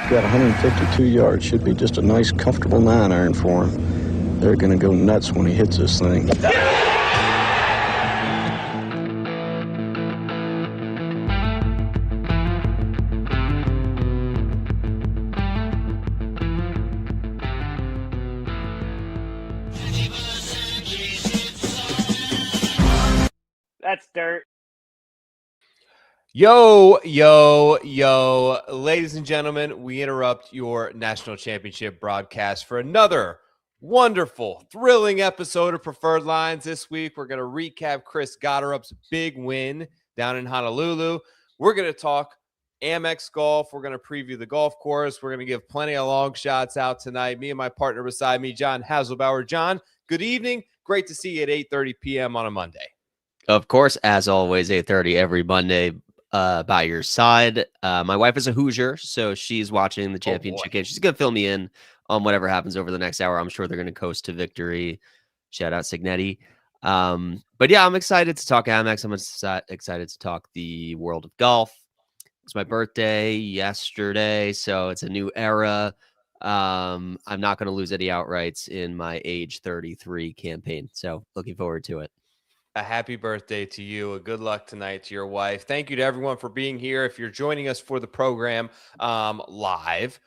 Got 152 yards. Should be just a nice, comfortable 9-iron for him. They're going to go nuts when he hits this thing. That's dirt. Yo, ladies and gentlemen, we interrupt your national championship broadcast for another wonderful, thrilling episode of Preferred Lines. This week, we're going to recap Chris Gotterup's big win down in Honolulu. We're going to talk Amex golf. We're going to preview the golf course. We're going to give plenty of long shots out tonight. Me and my partner beside me, John Hazelbauer. John, good evening. Great to see you at 8:30 p.m. on a Monday. Of course, as always, 8:30 every Monday. By your side. My wife is a Hoosier, so she's watching the championship game. She's going to fill me in on whatever happens over the next hour. I'm sure they're going to coast to victory. Shout out Signetti. But yeah, I'm excited to talk Amex. I'm excited to talk the world of golf. It's my birthday yesterday, so it's a new era. I'm not going to lose any outrights in my age 33 campaign, so looking forward to it. A happy birthday to you. A good luck tonight to your wife. Thank you to everyone for being here. If you're joining us for the program live,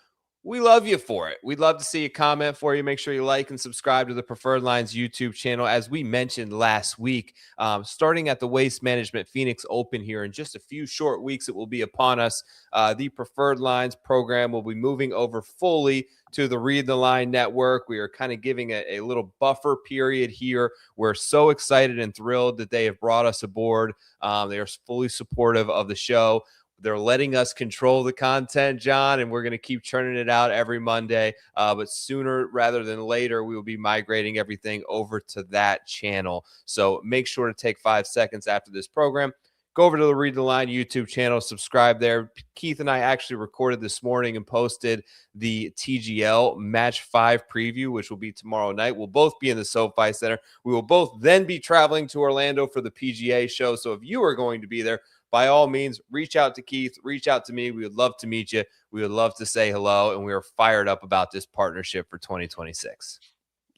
we love you for it. We'd love to see a comment for you. Make sure you like and subscribe to the Preferred Lines YouTube channel. As we mentioned last week, starting at the Waste Management Phoenix Open here in just a few short weeks, it will be upon us. The Preferred Lines program will be moving over fully to the Read the Line network. We are kind of giving a little buffer period here. We're so excited and thrilled that they have brought us aboard. They are fully supportive of the show. They're letting us control the content, John, and we're going to keep churning it out every Monday. But sooner rather than later, we will be migrating everything over to that channel. So make sure to take 5 seconds after this program. Go over to the Read the Line YouTube channel, subscribe there. Keith and I actually recorded this morning and posted the TGL Match 5 preview, which will be tomorrow night. We'll both be in the SoFi Center. We will both then be traveling to Orlando for the PGA show. So if you are going to be there, by all means, reach out to Keith, reach out to me. We would love to meet you. We would love to say hello, and we are fired up about this partnership for 2026.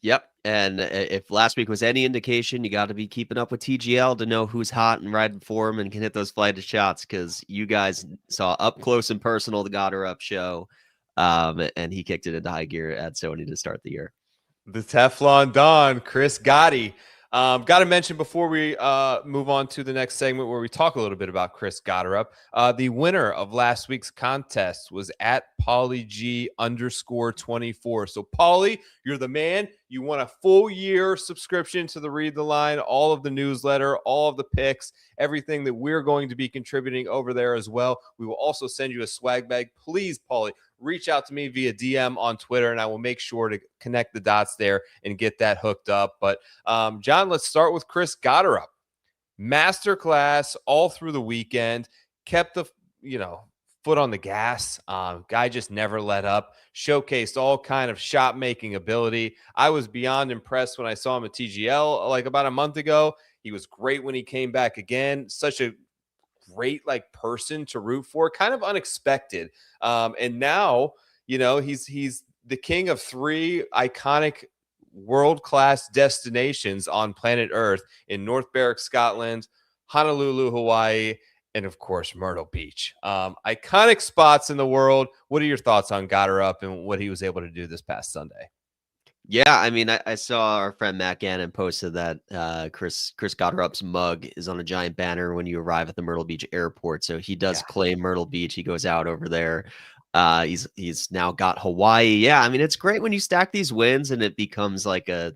Yep. And if last week was any indication, you got to be keeping up with TGL to know who's hot and riding for him and can hit those flight of shots, because you guys saw up close and personal the Gotterup show, and he kicked it into high gear at Sony to start the year. The Teflon Don, Chris Gotti. Got to mention before we move on to the next segment where we talk a little bit about Chris Gotterup. The winner of last week's contest was at PaulyG_24. So Pauly, you're the man. You won a full year subscription to the Read the Line, all of the newsletter, all of the picks, everything that we're going to be contributing over there as well. We will also send you a swag bag. Please, Pauly, reach out to me via DM on Twitter, and I will make sure to connect the dots there and get that hooked up. But John, let's start with Chris Gotterup. Masterclass all through the weekend, kept the, foot on the gas. Guy just never let up, showcased all kind of shot making ability. I was beyond impressed when I saw him at TGL like about a month ago. He was great when he came back again. Such a great person to root for, kind of unexpected. And now, he's the king of 3 iconic world-class destinations on planet Earth in North Berwick, Scotland, Honolulu, Hawaii, and of course, Myrtle Beach. Iconic spots in the world. What are your thoughts on Gotterup and what he was able to do this past Sunday? Yeah, I mean, I saw our friend Matt Gannon posted that Chris Gotterup's mug is on a giant banner when you arrive at the Myrtle Beach airport. So he does claim Myrtle Beach. He goes out over there. He's now got Hawaii. Yeah, I mean, it's great when you stack these wins and it becomes like a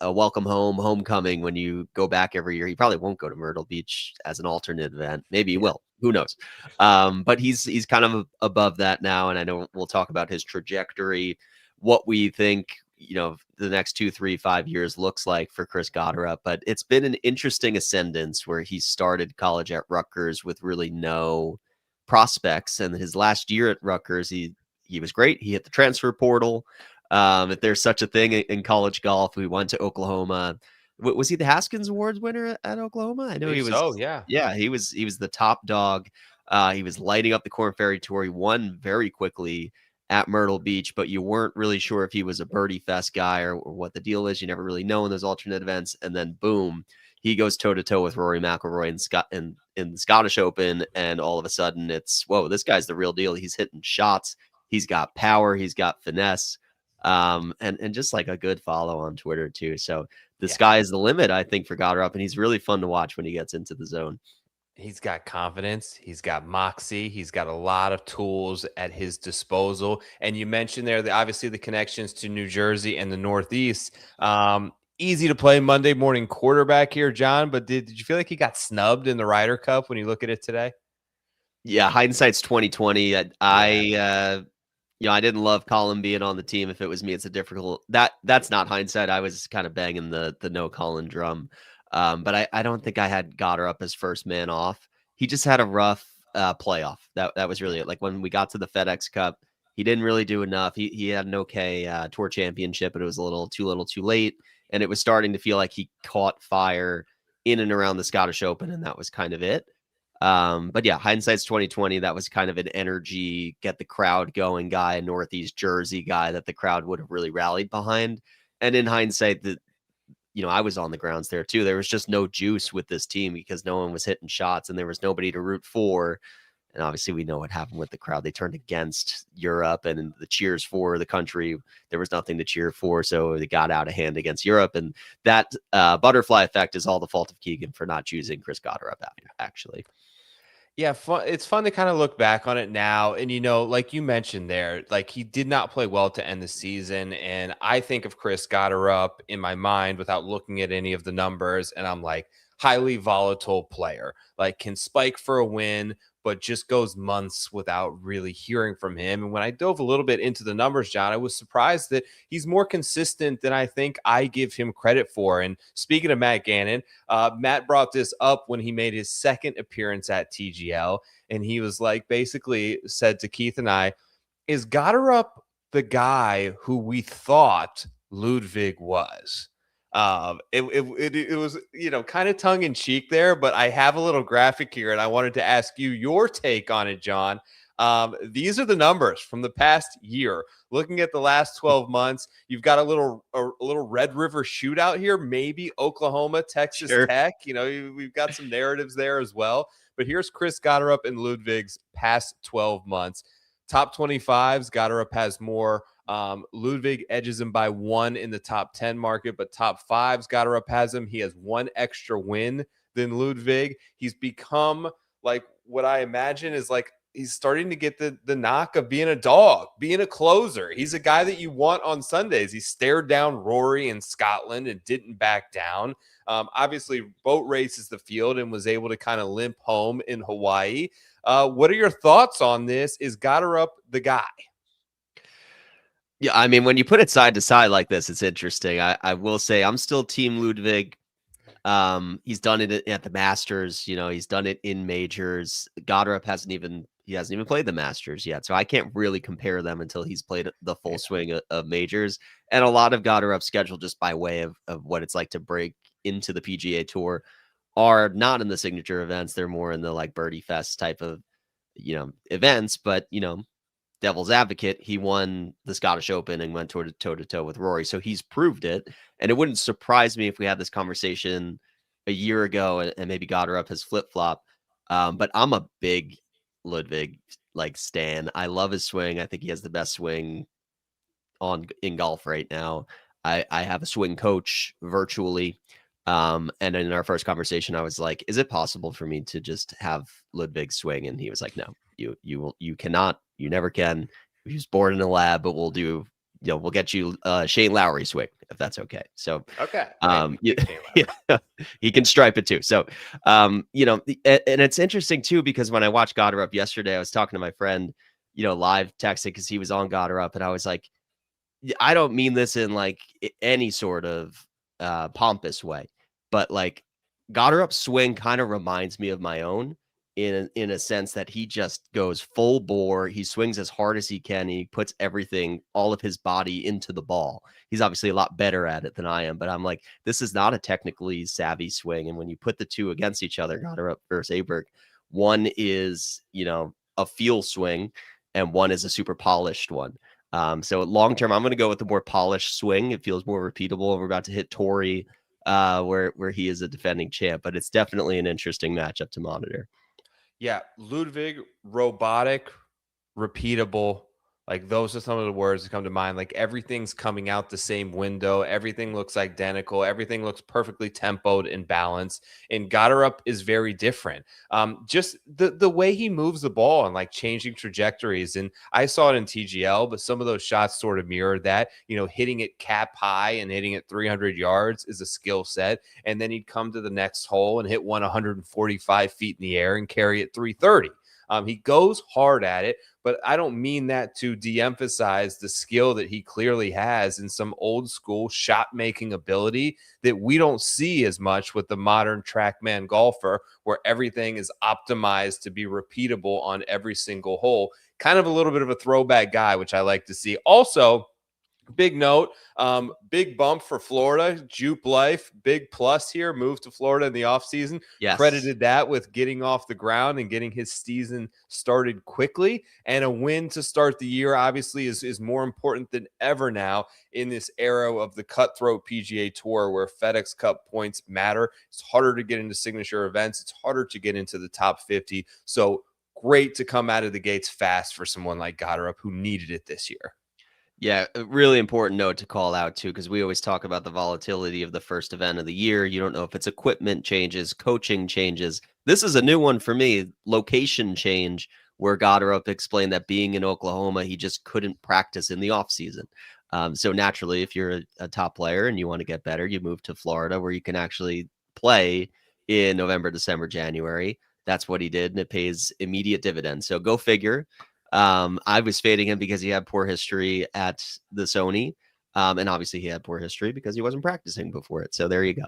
welcome home, homecoming when you go back every year. He probably won't go to Myrtle Beach as an alternate event. Maybe he will. Who knows? But he's kind of above that now. And I know we'll talk about his trajectory, what we think, the next 2, 3, 5 years looks like for Chris Gotterup. But it's been an interesting ascendance where he started college at Rutgers with really no prospects. And his last year at Rutgers, he was great. He hit the transfer portal. If there's such a thing in college golf, we went to Oklahoma. Was he the Haskins Awards winner at Oklahoma? I know he was. Oh, yeah. Yeah, he was the top dog. He was lighting up the Korn Ferry Tour. He won very quickly at Myrtle Beach, but you weren't really sure if he was a birdie fest guy or what the deal is. You never really know in those alternate events. And then boom, he goes toe to toe with Rory McIlroy in the Scottish Open, and all of a sudden it's, whoa, this guy's the real deal. He's hitting shots. He's got power. He's got finesse, and just like a good follow on Twitter too. So the sky is the limit, I think, for Gotterup, and he's really fun to watch when he gets into the zone. He's got confidence. He's got moxie. He's got a lot of tools at his disposal. And you mentioned there, obviously, the connections to New Jersey and the Northeast. Easy to play Monday morning quarterback here, John. But did you feel like he got snubbed in the Ryder Cup when you look at it today? Yeah, hindsight's 2020. I didn't love Colin being on the team. If it was me, it's a difficult. That's not hindsight. I was kind of banging the no Colin drum. But I don't think I had Gotterup as first man off. He just had a rough playoff. That was really it. Like when we got to the FedEx Cup, he didn't really do enough. He had an okay tour championship, but it was a little too late. And it was starting to feel like he caught fire in and around the Scottish Open, and that was kind of it. But yeah, hindsight's 2020. That was kind of an energy, get the crowd going guy, a Northeast Jersey guy that the crowd would have really rallied behind. And in hindsight, I was on the grounds there too. There was just no juice with this team because no one was hitting shots and there was nobody to root for. And obviously we know what happened with the crowd. They turned against Europe and the cheers for the country. There was nothing to cheer for. So they got out of hand against Europe. And that butterfly effect is all the fault of Keegan for not choosing Chris Gotterup, actually. Yeah, it's fun to kind of look back on it now. And, like you mentioned there, like he did not play well to end the season. And I think of Chris Gotterup in my mind without looking at any of the numbers. And I'm like, highly volatile player, like can spike for a win, but just goes months without really hearing from him. And when I dove a little bit into the numbers, John, I was surprised that he's more consistent than I think I give him credit for. And speaking of Matt Gannon, Matt brought this up when he made his second appearance at TGL. And he was like, basically said to Keith and I, is Gotterup the guy who we thought Ludwig was? It was, kind of tongue in cheek there, but I have a little graphic here and I wanted to ask you your take on it, John. These are the numbers from the past year. Looking at the last 12 months, you've got a little Red River shootout here, maybe Oklahoma, Texas Tech. We've got some narratives there as well. But here's Chris Gotterup and Ludwig's past 12 months. Top 25s, Gotterup has more. Ludwig edges him by 1 in the top 10 market, but top 5s, Gotterup has him. He has 1 extra win than Ludwig. He's become like what I imagine is like he's starting to get the knock of being a dog, being a closer. He's a guy that you want on Sundays. He stared down Rory in Scotland and didn't back down. Obviously, boat races the field and was able to kind of limp home in Hawaii. What are your thoughts on this? Is Gotterup the guy? Yeah, I mean, when you put it side to side like this, it's interesting. I will say I'm still Team Ludwig. He's done it at the Masters. He's done it in majors. Gotterup hasn't even played the Masters yet, so I can't really compare them until he's played the full swing of majors. And a lot of Gotterup's schedule, just by way of what it's like to break into the PGA Tour, are not in the signature events. They're more in the like Birdie Fest type of events. But devil's advocate, he won the Scottish Open and went toe to toe with Rory. So he's proved it. And it wouldn't surprise me if we had this conversation a year ago and maybe Gotterup has flip-flop. But I'm a big Ludwig stan. I love his swing. I think he has the best swing in golf right now. I have a swing coach virtually. And in our first conversation, I was like, is it possible for me to just have Ludwig swing? And he was like, no, you cannot. You never can. He was born in a lab, but we'll get you Shane Lowry swing if that's okay. So okay, he can stripe it too. So and it's interesting too because when I watched Gotterup yesterday, I was talking to my friend, live texting because he was on Gotterup, and I was like, I don't mean this in like any sort of pompous way, but like Gotterup's swing kind of reminds me of my own. In a sense that he just goes full bore. He swings as hard as he can. He puts everything, all of his body into the ball. He's obviously a lot better at it than I am, but I'm like, this is not a technically savvy swing. And when you put the two against each other, Gotterup versus Aberg, One is, a feel swing, and one is a super polished one. So long term, I'm going to go with the more polished swing. It feels more repeatable. We're about to hit Torrey, where he is a defending champ, but it's definitely an interesting matchup to monitor. Yeah, Ludwig, robotic, repeatable. Like those are some of the words that come to mind. Like everything's coming out the same window. Everything looks identical. Everything looks perfectly tempoed and balanced. And Gotterup is very different. Just the way he moves the ball and like changing trajectories. And I saw it in TGL, but some of those shots sort of mirrored that. Hitting it cap high and hitting it 300 yards is a skill set. And then he'd come to the next hole and hit one 145 feet in the air and carry it 330. He goes hard at it, but I don't mean that to de-emphasize the skill that he clearly has in some old school shot making ability that we don't see as much with the modern TrackMan golfer, where everything is optimized to be repeatable on every single hole. Kind of a little bit of a throwback guy, which I like to see. Also, big note, big bump for Florida. Jupe Life, big plus here. Moved to Florida in the offseason. Yes. Credited that with getting off the ground and getting his season started quickly. And a win to start the year, obviously, is more important than ever now in this era of the cutthroat PGA Tour, where FedEx Cup points matter. It's harder to get into signature events. It's harder to get into the top 50. So great to come out of the gates fast for someone like Gotterup, who needed it this year. Yeah, a really important note to call out too, because we always talk about the volatility of the first event of the year. You don't know if it's equipment changes, coaching changes. This is a new one for me, location change, where Gotterup explained that being in Oklahoma, he just couldn't practice in the offseason. So naturally, if you're a top player and you want to get better, you move to Florida, where you can actually play in November, December, January. That's what he did, and it pays immediate dividends. So go figure. I was fading him because he had poor history at the Sony. And obviously he had poor history because he wasn't practicing before it. So there you go.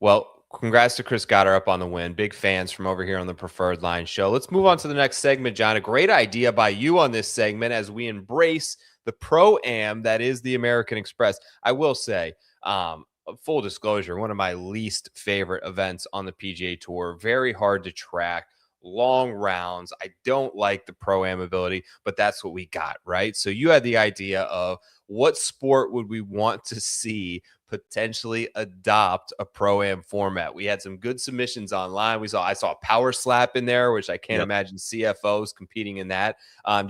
Well, congrats to Chris Gotterup on the win. Big fans from over here on the Preferred Line Show. Let's move on to the next segment, John. A great idea by you on this segment as we embrace the Pro-Am that is the American Express. I will say, full disclosure, one of my least favorite events on the PGA Tour. Very hard to track. Long rounds. I don't like the Pro-Am ability, but that's what we got, right? So you had the idea of what sport would we want to see potentially adopt a Pro-Am format. We had some good submissions online. I saw a power slap in there, which I can't imagine CFOs competing in that.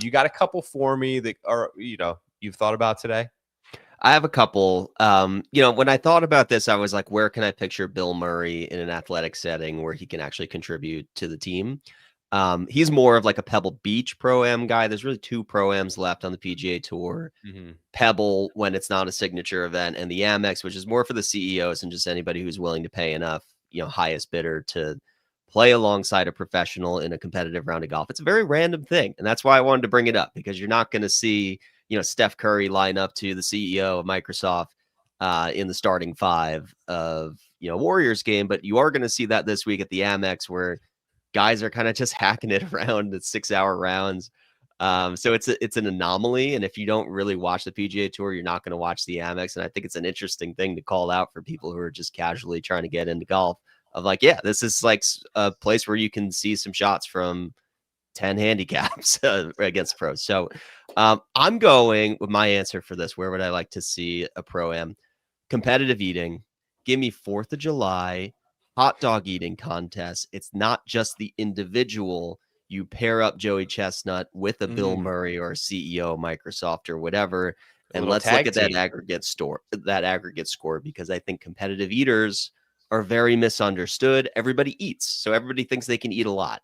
You got a couple for me that are, you've thought about today? I have a couple. When I thought about this, I was like, where can I picture Bill Murray in an athletic setting where he can actually contribute to the team? He's more of like a Pebble Beach Pro-Am guy. There's really two Pro-Ams left on the PGA Tour. Mm-hmm. Pebble, when it's not a signature event, and the Amex, which is more for the CEOs and just anybody who's willing to pay enough, highest bidder to play alongside a professional in a competitive round of golf. It's a very random thing. And that's why I wanted to bring it up, because you're not going to see Steph Curry line up to the CEO of Microsoft in the starting five of, Warriors game. But you are going to see that this week at the Amex, where guys are kind of just hacking it around at 6-hour rounds. So it's an anomaly. And if you don't really watch the PGA Tour, you're not going to watch the Amex. And I think it's an interesting thing to call out for people who are just casually trying to get into golf, of like, yeah, this is like a place where you can see some shots from 10 handicaps against pros. So I'm going with my answer for this. Where would I like to see a Pro-Am? Competitive eating. Give me 4th of July hot dog eating contest. It's not just the individual. You pair up Joey Chestnut with a Bill Murray or a CEO of Microsoft or whatever, and let's look at that aggregate score, because I think competitive eaters are very misunderstood. Everybody eats, so everybody thinks they can eat a lot.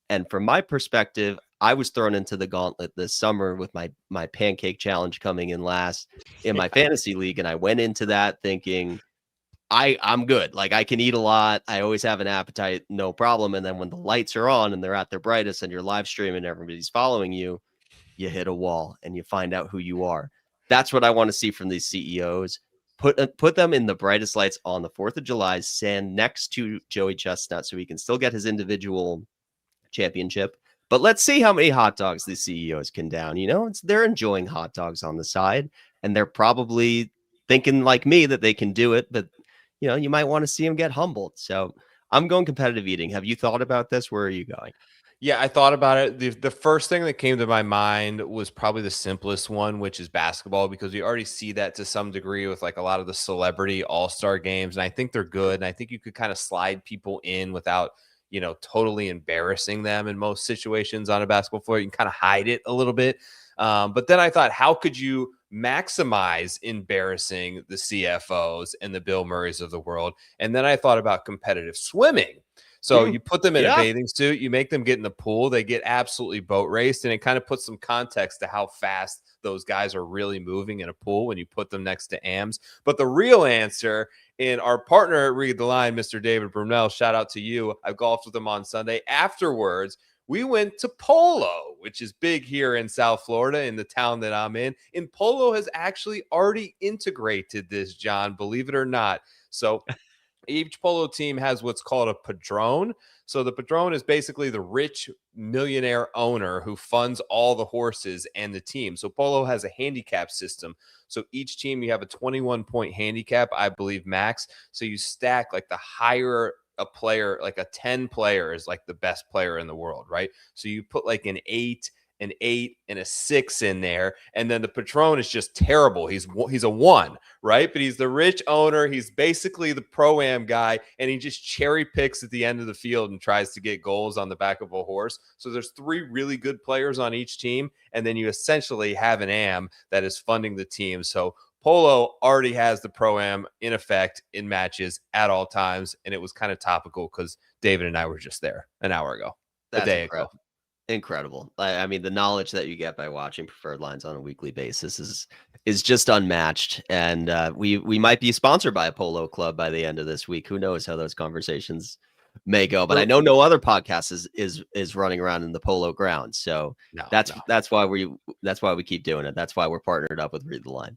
And from my perspective, I was thrown into the gauntlet this summer with my pancake challenge coming in last in my fantasy league. And I went into that thinking I'm good. Like, I can eat a lot. I always have an appetite, no problem. And then when the lights are on and they're at their brightest and you're live streaming and everybody's following you, you hit a wall and you find out who you are. That's what I want to see from these CEOs. Put them in the brightest lights on the 4th of July, stand next to Joey Chestnut so he can still get his individual championship. But let's see how many hot dogs the CEOs can down. They're enjoying hot dogs on the side, and they're probably thinking like me that they can do it, but you might want to see them get humbled. So I'm going competitive eating. Have you thought about this? Where are you going? Yeah, I thought about it. The first thing that came to my mind was probably the simplest one, which is basketball, because we already see that to some degree with like a lot of the celebrity all-star games. And I think they're good. And I think you could kind of slide people in without, totally embarrassing them in most situations on a basketball floor. You can kind of hide it a little bit. But then I thought, how could you maximize embarrassing the CFOs and the Bill Murrays of the world? And then I thought about competitive swimming. So you put them in a bathing suit, you make them get in the pool, they get absolutely boat raced, and it kind of puts some context to how fast those guys are really moving in a pool when you put them next to AMs. But the real answer, in our partner at Read the Line, Mr. David Brunel, shout out to you. I golfed with him on Sunday. Afterwards, we went to polo, which is big here in South Florida, in the town that I'm in. And polo has actually already integrated this, John, believe it or not. So each polo team has what's called a padrone. So the padrone is basically the rich millionaire owner who funds all the horses and the team. So polo has a handicap system. So each team, you have a 21-point handicap, I believe, max. So you stack like the higher a player, like a 10 player is like the best player in the world, right? So you put like an 8, and a 6 in there, and then the patron is just terrible. He's a 1, right? But he's the rich owner. He's basically the pro-am guy, and he just cherry picks at the end of the field and tries to get goals on the back of a horse. So there's 3 really good players on each team, and then you essentially have an am that is funding the team. So polo already has the pro-am in effect in matches at all times, and it was kind of topical because David and I were just there an hour ago, a day ago. Incredible. I mean, the knowledge that you get by watching Preferred Lines on a weekly basis is just unmatched. And we might be sponsored by a polo club by the end of this week. Who knows how those conversations may go? But I know no other podcast is running around in the polo ground. So that's why we keep doing it. That's why we're partnered up with Read the Line.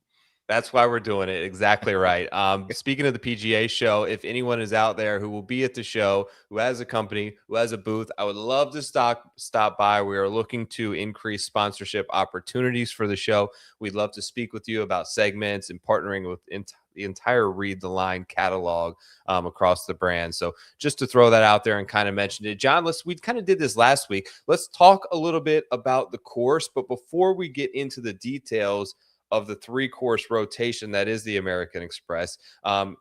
That's why we're doing it. Exactly right. Speaking of the PGA show, if anyone is out there who will be at the show, who has a company, who has a booth, I would love to stop by. We are looking to increase sponsorship opportunities for the show. We'd love to speak with you about segments and partnering with the entire Read the Line catalog across the brand. So just to throw that out there and kind of mention it, John, we kind of did this last week. Let's talk a little bit about the course. But before we get into the details of the 3-course rotation that is the American Express,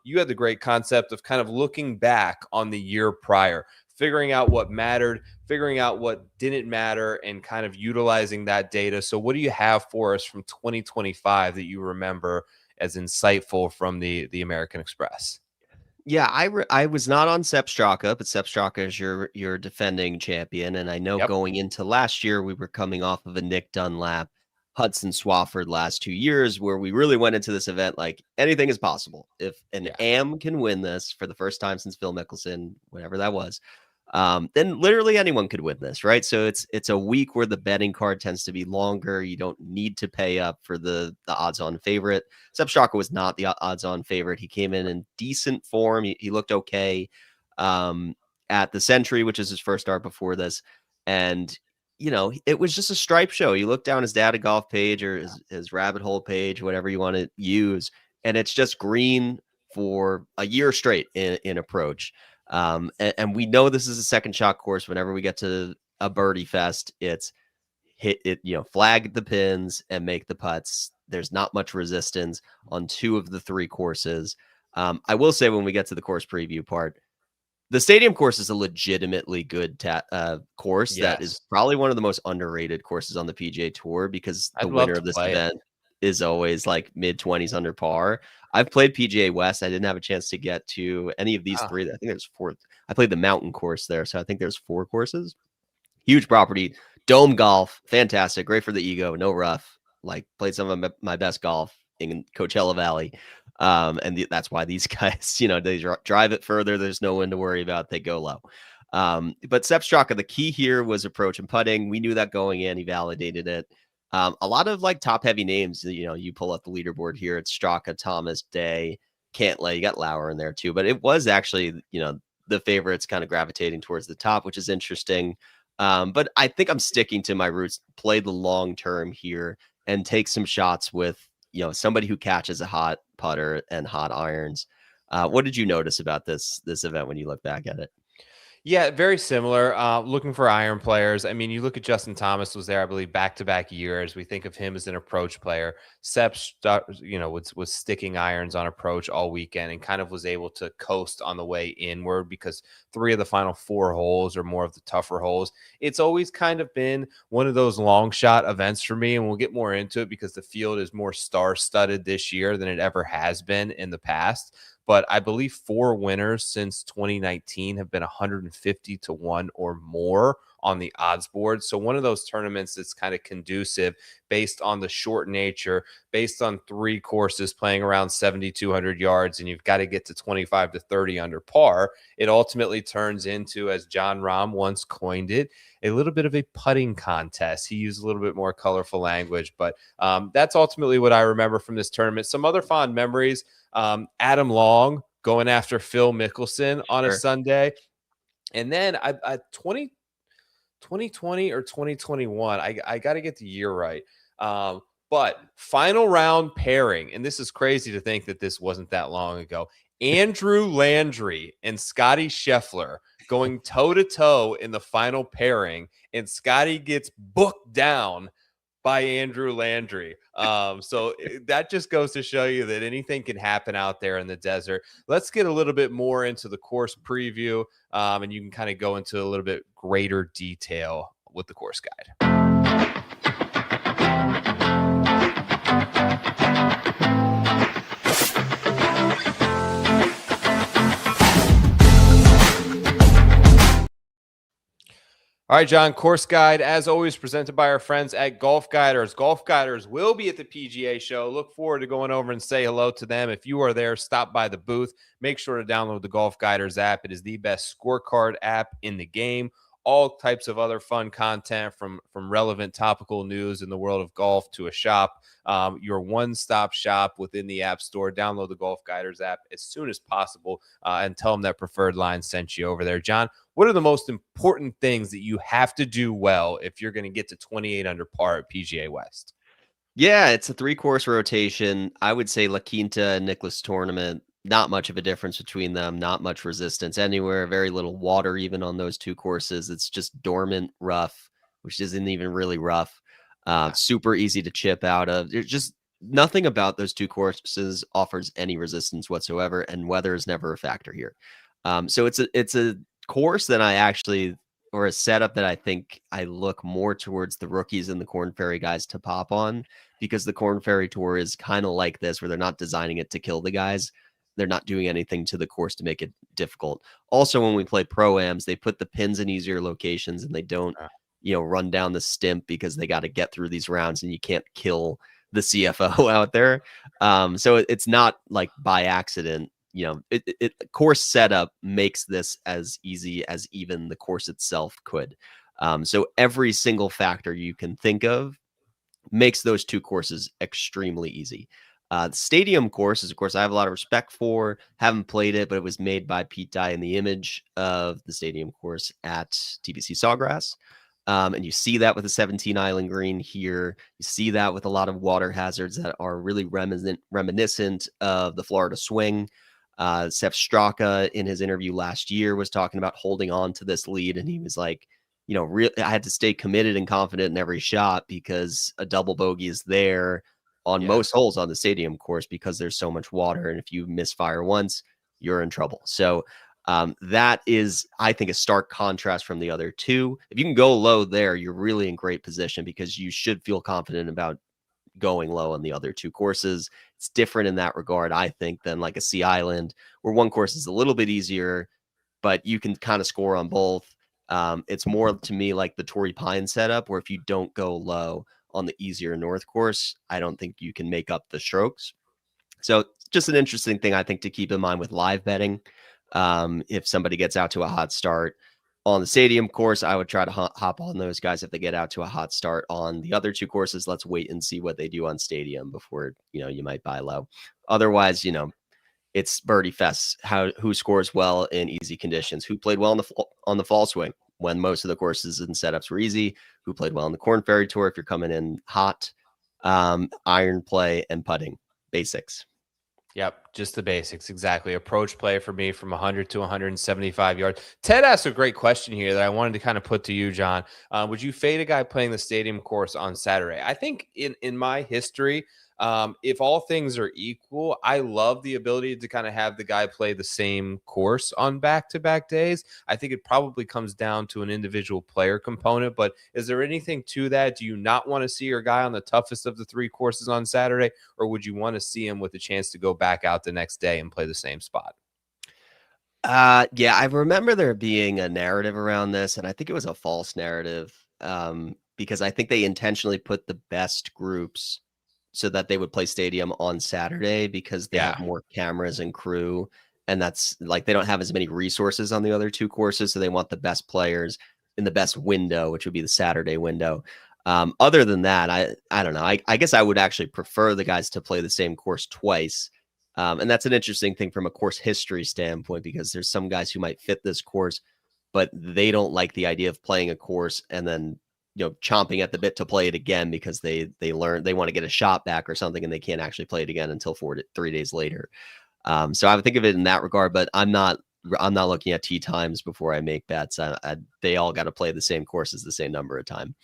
you had the great concept of kind of looking back on the year prior, figuring out what mattered, figuring out what didn't matter, and kind of utilizing that data. So what do you have for us from 2025 that you remember as insightful from the American Express? Yeah, I was not on Sepp Straka, but Sepp Straka is your defending champion. And I know going into last year, we were coming off of a Nick Dunlap, Hudson Swafford last 2 years, where we really went into this event like anything is possible. If an AM can win this for the first time since Phil Mickelson, whatever that was, then literally anyone could win this, right? So it's a week where the betting card tends to be longer. You don't need to pay up for the odds-on favorite. Sepp Straka was not the odds-on favorite. He came in decent form. He looked okay at the Century, which is his first start before this, and it was just a stripe show. You look down his data golf page or his rabbit hole page, whatever you want to use, and it's just green for a year straight in approach. And we know this is a second shot course. Whenever we get to a birdie fest, it's hit it, flag the pins and make the putts. There's not much resistance on 2 of the 3 courses. I will say when we get to the course preview part, the stadium course is a legitimately good course. Yes. That is probably one of the most underrated courses on the PGA Tour because the winner of this event is always like mid-20s under par. I've played PGA West. I didn't have a chance to get to any of these 3. I think there's 4. I played the mountain course there, so I think there's 4 courses. Huge property, dome golf, fantastic, great for the ego, no rough. Like played some of my best golf in Coachella Valley. And that's why these guys, they drive it further. There's no one to worry about. They go low. But Sepp Straka, the key here was approach and putting. We knew that going in. He validated it. A lot of like top heavy names, you pull up the leaderboard here. It's Straka, Thomas, Day, Cantlay. You got Lauer in there too. But it was actually, the favorites kind of gravitating towards the top, which is interesting. But I think I'm sticking to my roots, play the long term here and take some shots with, somebody who catches a hot putter and hot irons. What did you notice about this event when you look back at it? Yeah, very similar. Looking for iron players. I mean, you look at Justin Thomas was there, I believe, back-to-back years. We think of him as an approach player. Sepp, was sticking irons on approach all weekend and kind of was able to coast on the way inward because 3 of the final 4 holes are more of the tougher holes. It's always kind of been one of those long shot events for me, and we'll get more into it because the field is more star-studded this year than it ever has been in the past. But I believe 4 winners since 2019 have been 150 to 1 or more on the odds board. So one of those tournaments that's kind of conducive based on the short nature, based on 3 courses playing around 7,200 yards, and you've got to get to 25 to 30 under par. It ultimately turns into, as John Rahm once coined it, a little bit of a putting contest. He used a little bit more colorful language, but that's ultimately what I remember from this tournament. Some other fond memories. Adam Long going after Phil Mickelson on a Sunday. And then 2020 or 2021, I got to get the year right. But final round pairing, and this is crazy to think that this wasn't that long ago. Andrew Landry and Scotty Scheffler going toe-to-toe in the final pairing, and Scotty gets booked down by Andrew Landry. So that just goes to show you that anything can happen out there in the desert. Let's get a little bit more into the course preview, and you can kind of go into a little bit greater detail with the course guide. All right, John, course guide, as always, presented by our friends at GolfGuiders. GolfGuiders will be at the PGA show. Look forward to going over and say hello to them. If you are there, stop by the booth. Make sure to download the GolfGuiders app. It is the best scorecard app in the game. All types of other fun content from relevant topical news in the world of golf to a shop. Your one-stop shop within the App Store. Download the GolfGuiders app as soon as possible and tell them that Preferred Line sent you over there. John, what are the most important things that you have to do well if you're going to get to 28 under par at PGA West? Yeah, it's a 3-course rotation. I would say La Quinta and Nicklaus Tournament, not much of a difference between them, not much resistance anywhere, very little water even on those 2 courses. It's just dormant rough, which isn't even really rough. Super easy to chip out of. There's just nothing about those 2 courses offers any resistance whatsoever, and weather is never a factor here. So it's a course that I actually, or a setup that I think I look more towards the rookies and the Korn Ferry guys to pop on, because the Korn Ferry Tour is kind of like this, where they're not designing it to kill the guys. They're not doing anything to the course to make it difficult. Also, when we play pro-ams, they put the pins in easier locations and they don't, run down the stimp because they got to get through these rounds and you can't kill the CFO out there. So it's not like by accident. Course setup makes this as easy as even the course itself could. So every single factor you can think of makes those 2 courses extremely easy. The stadium course is a course I have a lot of respect for. Haven't played it, but it was made by Pete Dye in the image of the stadium course at TPC Sawgrass. And you see that with the 17 island green here. You see that with a lot of water hazards that are really reminiscent of the Florida swing. Sepp Straka in his interview last year was talking about holding on to this lead, and he was like, I had to stay committed and confident in every shot because a double bogey is there on most holes on the stadium course because there's so much water, and if you misfire once, you're in trouble. So that is, I think, a stark contrast from the other 2. If you can go low there, you're really in great position because you should feel confident about going low on the other 2 courses. It's different in that regard, I think, than like a Sea Island, where one course is a little bit easier, but you can kind of score on both. It's more to me like the Torrey Pine setup, where if you don't go low on the easier North course, I don't think you can make up the strokes. So just an interesting thing, I think, to keep in mind with live betting. If somebody gets out to a hot start on the stadium course, I would try to hop on those guys. If they get out to a hot start on the other 2 courses, let's wait and see what they do on stadium before, you might buy low. Otherwise, it's birdie fest. Who scores well in easy conditions? Who played well on the fall swing when most of the courses and setups were easy? Who played well on the Korn Ferry Tour if you're coming in hot? Iron play and putting basics. Yep, just the basics. Exactly. Approach play for me from 100 to 175 yards. Ted asked a great question here that I wanted to kind of put to you, John. Would you fade a guy playing the stadium course on Saturday? I think in my history, if all things are equal, I love the ability to kind of have the guy play the same course on back-to-back days. I think it probably comes down to an individual player component, but is there anything to that? Do you not want to see your guy on the toughest of the 3 courses on Saturday, or would you want to see him with a chance to go back out the next day and play the same spot? Yeah, I remember there being a narrative around this, and I think it was a false narrative, because I think they intentionally put the best groups so that they would play stadium on Saturday because they have Yeah. more cameras and crew, and that's like they don't have as many resources on the other 2 courses, so they want the best players in the best window, which would be the Saturday window. Other than that, I don't know. I guess I would actually prefer the guys to play the same course twice. And that's an interesting thing from a course history standpoint, because there's some guys who might fit this course, but they don't like the idea of playing a course and then, chomping at the bit to play it again because they learn they want to get a shot back or something, and they can't actually play it again until 3 days later. So I would think of it in that regard, but I'm not looking at tee times before I make bets. They all got to play the same courses the same number of time.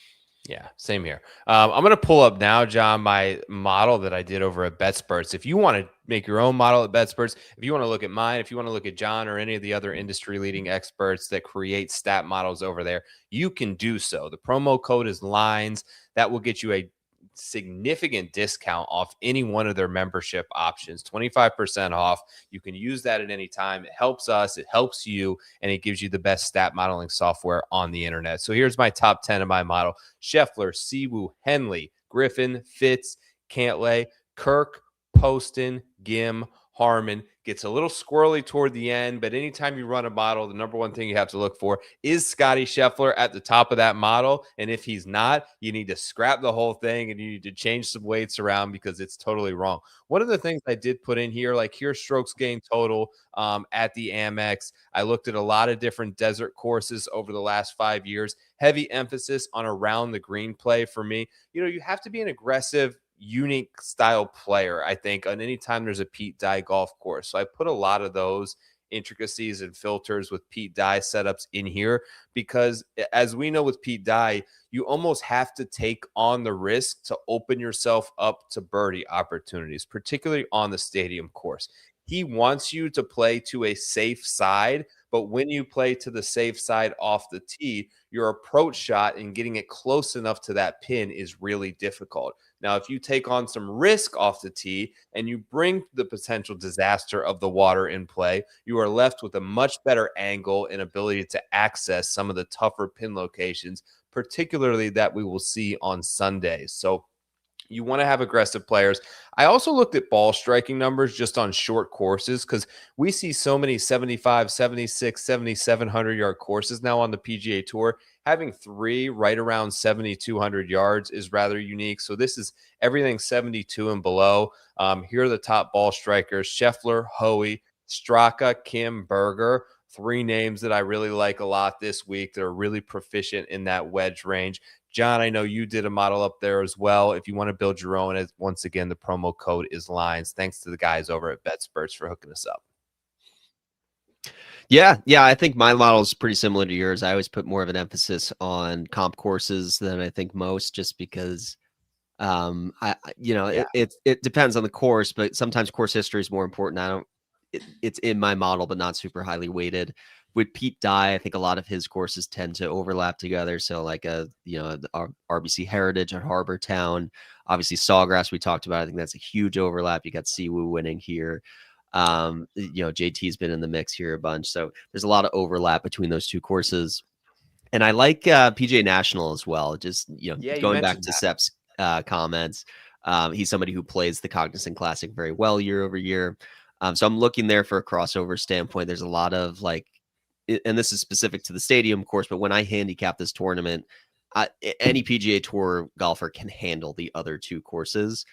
Yeah, same here. I'm going to pull up now, John, my model that I did over at BetSperts. If you want to make your own model at BetSperts, if you want to look at mine, if you want to look at John or any of the other industry-leading experts that create stat models over there, you can do so. The promo code is LINES. That will get you a significant discount off any one of their membership options, 25% off. You can use that at any time. It helps us, it helps you, and it gives you the best stat modeling software on the internet. So here's my top 10 of my model: Scheffler, Siwoo, Henley, Griffin, Fitz, Cantlay, Kirk, Poston, Gim, Harmon. Gets a little squirrely toward the end, but anytime you run a model, the number one thing you have to look for is Scotty Scheffler at the top of that model. And if he's not, you need to scrap the whole thing and you need to change some weights around because it's totally wrong. One of the things I did put in here, like here's strokes gained total at the Amex. I looked at a lot of different desert courses over the last 5 years. Heavy emphasis on around the green play for me. You have to be an aggressive, unique style player, I think, on any time there's a Pete Dye golf course. So I put a lot of those intricacies and filters with Pete Dye setups in here because, as we know with Pete Dye, you almost have to take on the risk to open yourself up to birdie opportunities, particularly on the stadium course. He wants you to play to a safe side, but when you play to the safe side off the tee, your approach shot and getting it close enough to that pin is really difficult. Now, if you take on some risk off the tee and you bring the potential disaster of the water in play, you are left with a much better angle and ability to access some of the tougher pin locations, particularly that we will see on Sundays. So you want to have aggressive players. I also looked at ball striking numbers just on short courses because we see so many 75, 76, 7,700-yard courses now on the PGA Tour. Having 3 right around 7,200 yards is rather unique. So this is everything 72 and below. Here are the top ball strikers: Scheffler, Hoey, Straka, Kim, Berger. 3 names that I really like a lot this week that are really proficient in that wedge range. John, I know you did a model up there as well. If you want to build your own, once again, the promo code is LINES. Thanks to the guys over at BetSperts for hooking us up. Yeah, I think my model is pretty similar to yours. I always put more of an emphasis on comp courses than I think most, just because it depends on the course, but sometimes course history is more important. It's in my model, but not super highly weighted. With Pete Dye, I think a lot of his courses tend to overlap together. So like the RBC Heritage at Harbor Town, obviously Sawgrass we talked about. I think that's a huge overlap. You got Siwoo winning here. JT's been in the mix here a bunch. So there's a lot of overlap between those 2 courses. And I like PGA National as well. Just, going back to Sep's comments, he's somebody who plays the Cognizant Classic very well year over year. So I'm looking there for a crossover standpoint. There's a lot of and this is specific to the stadium course, but when I handicap this tournament, any PGA Tour golfer can handle the other 2 courses.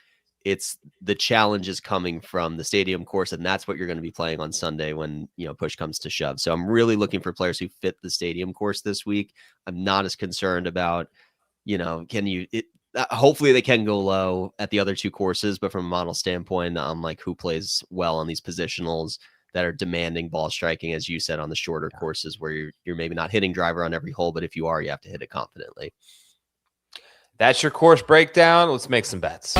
It's the challenge is coming from the stadium course, and that's what you're going to be playing on Sunday when push comes to shove. So I'm really looking for players who fit the stadium course this week. I'm not as concerned about hopefully they can go low at the other two courses, but from a model standpoint, like who plays well on these positionals that are demanding ball striking, as you said, on the shorter courses where you're maybe not hitting driver on every hole, but if you are, you have to hit it confidently. That's your course breakdown. Let's make some bets.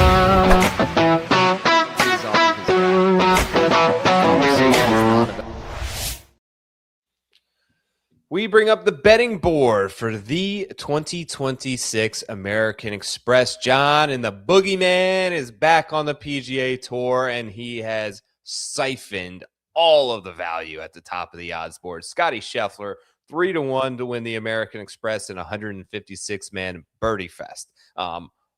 We bring up the betting board for the 2026 American Express. John, and the boogeyman is back on the PGA Tour, and he has siphoned all of the value at the top of the odds board. Scotty Scheffler, 3-1 to win the American Express in a 156-man birdie fest.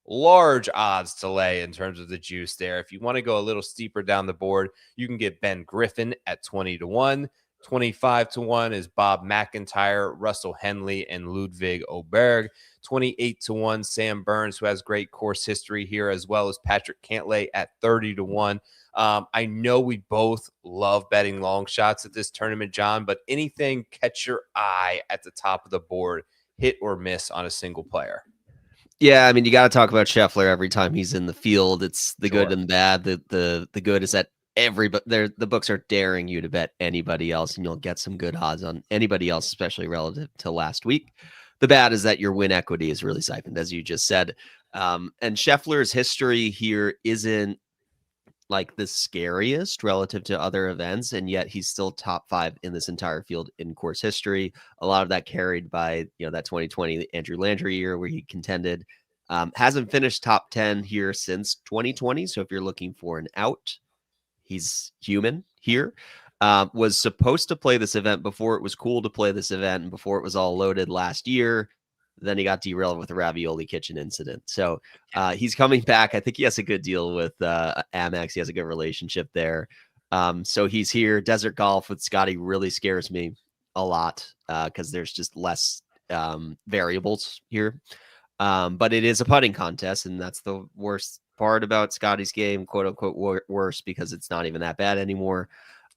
Large odds to lay in terms of the juice there. If you want to go a little steeper down the board, you can get Ben Griffin at 20-1. 25-1 is Bob McIntyre, Russell Henley, and Ludwig Aberg. 28-1, Sam Burns, who has great course history here, as well as Patrick Cantlay at 30-1. I know we both love betting long shots at this tournament, John, but anything catch your eye at the top of the board, hit or miss on a single player? Yeah, I mean, you got to talk about Scheffler every time he's in the field. It's the good and the bad. The good is that the books are daring you to bet anybody else, and you'll get some good odds on anybody else, especially relative to last week. The bad is that your win equity is really siphoned, as you just said. And Scheffler's history here isn't like the scariest relative to other events, and yet he's still top 5 in this entire field in course history. A lot of that carried by that 2020 Andrew Landry year where he contended. Hasn't finished top 10 here since 2020. So if you're looking for an out, he's human here. Was supposed to play this event before it was cool to play this event and before it was all loaded last year. Then he got derailed with a ravioli kitchen incident. So he's coming back. I think he has a good deal with Amex. He has a good relationship there. So he's here. Desert golf with Scotty really scares me a lot because there's just less variables here. But it is a putting contest, and that's the worst part about Scotty's game, quote unquote worse, because it's not even that bad anymore.